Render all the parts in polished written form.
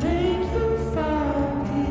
Make you fall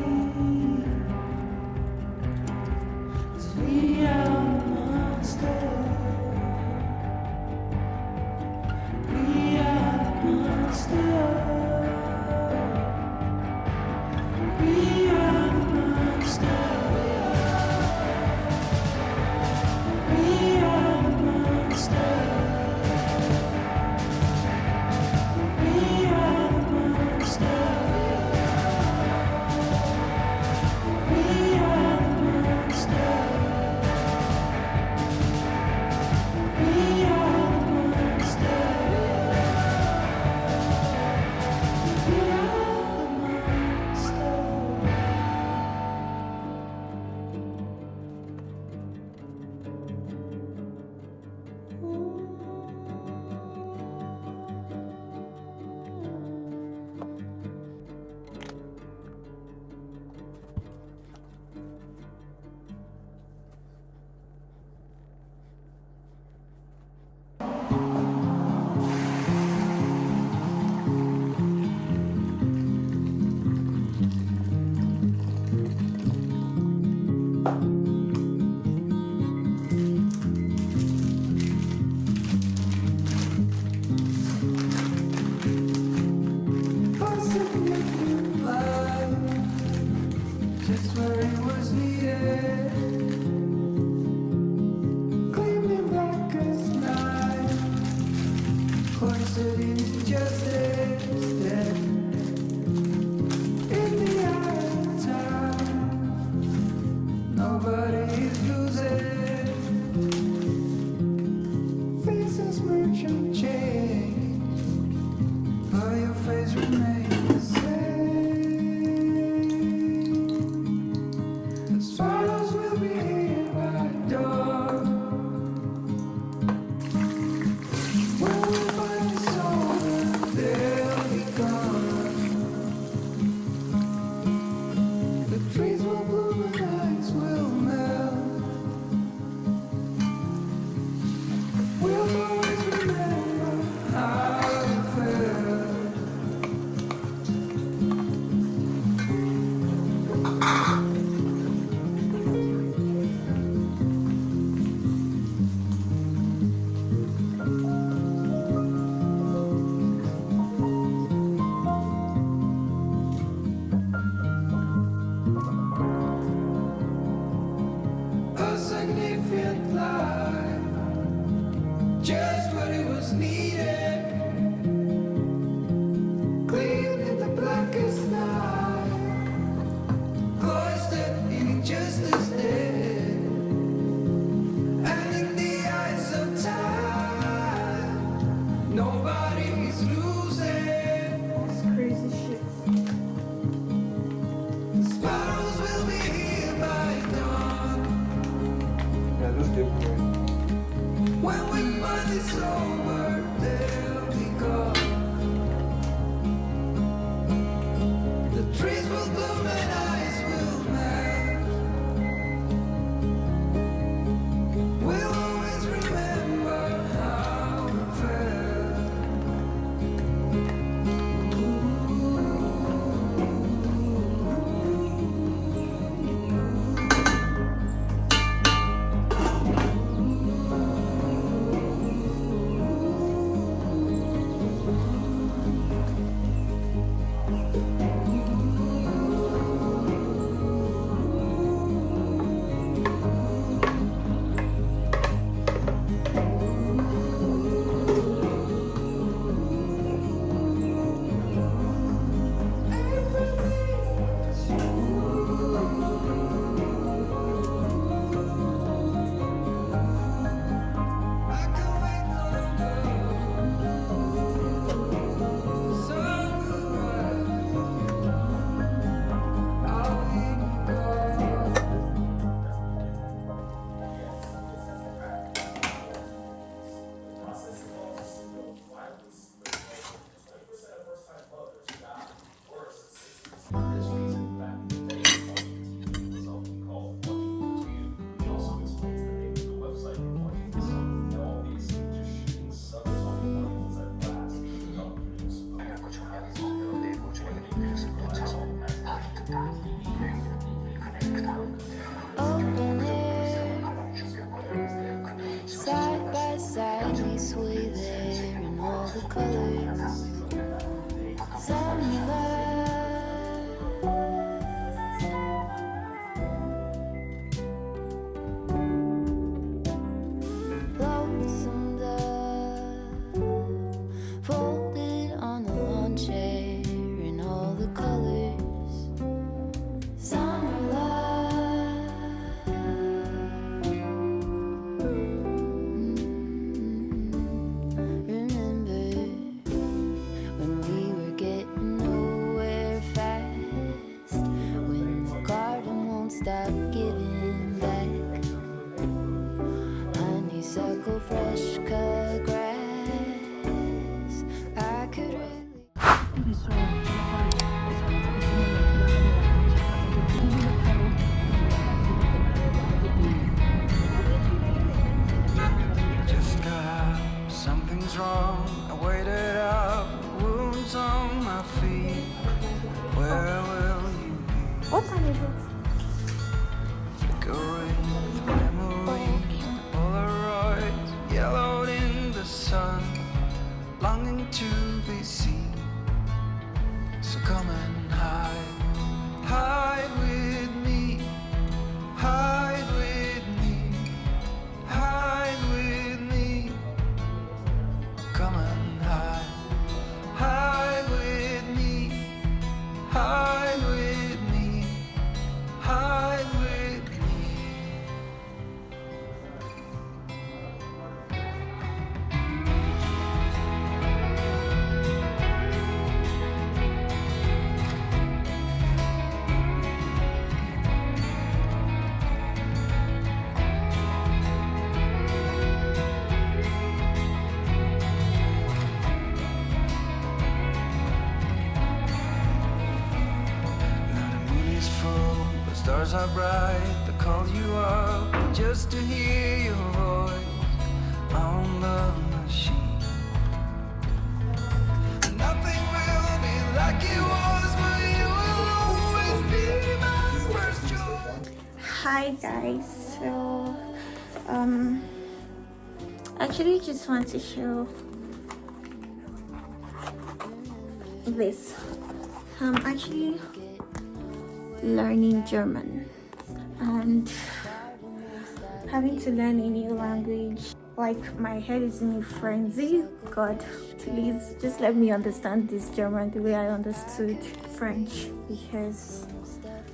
colors, summer love. Remember when we were getting nowhere fast, when the garden won't stop giving back honeysuckle, fresh cut grass. I could really Just got up, something's wrong. I waited up, wounds on my feet. Where will you be? What time is it? Flickering memory, Polaroids yellowed in the sun, longing to be seen. So come and hide with me, hide with me, hide with me. Come and hide with me, hide with me, hide with me. Now the moon is full, the stars are bright. They call you up just to hear your voice on the machine. Nothing will be like it was, but you will always be my first choice. Hi guys, so actually just want to show this. I'm actually learning German and having to learn a new language. Like, my head is in a frenzy. God, please just let me understand this German the way I understood French, because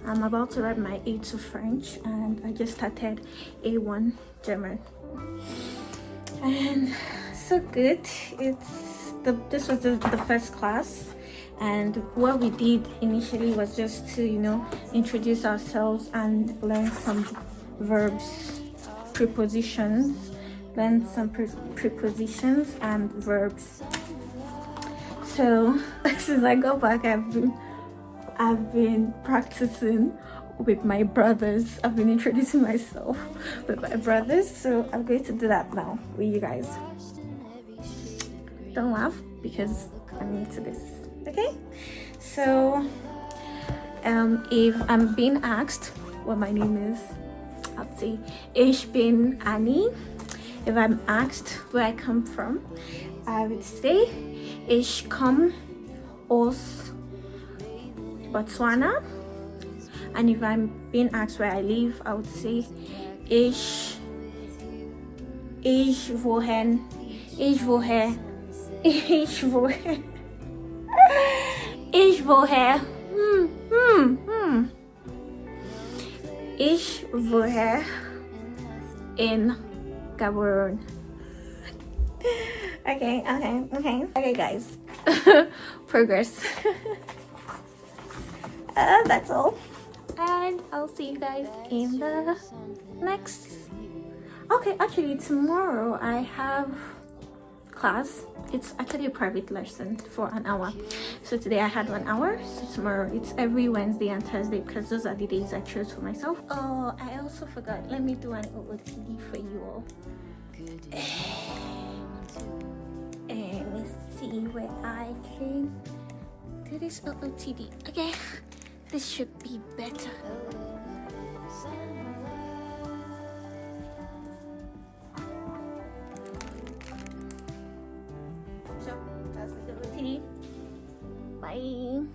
I'm about to write my A2 French and I just started A1 German. And so good. This was the first class, and what we did initially was just to, introduce ourselves and learn some verbs, prepositions, prepositions and verbs. So since I got back, I've been practicing with my brothers. I've been introducing myself with my brothers, so I'm going to do that now with you guys. Don't laugh because I'm new to this, okay? So if I'm being asked what my name is, I'll say Ich bin Annie. If I'm asked where I come from, I would say Ich komme aus Botswana. And if I'm being asked where I live, I would say ich woher ich woher in Cameroon. Okay guys. Progress. That's all, and I'll see you guys in the next. Okay, actually tomorrow I have class. It's actually a private lesson for an hour. So today I had 1 hour, so tomorrow it's every Wednesday and Thursday, because those are the days I chose for myself. Oh, I also forgot, let me do an OOTD for you all. Let me see where I can do this OOTD. Okay, this should be better. So that's the OOTD. Bye.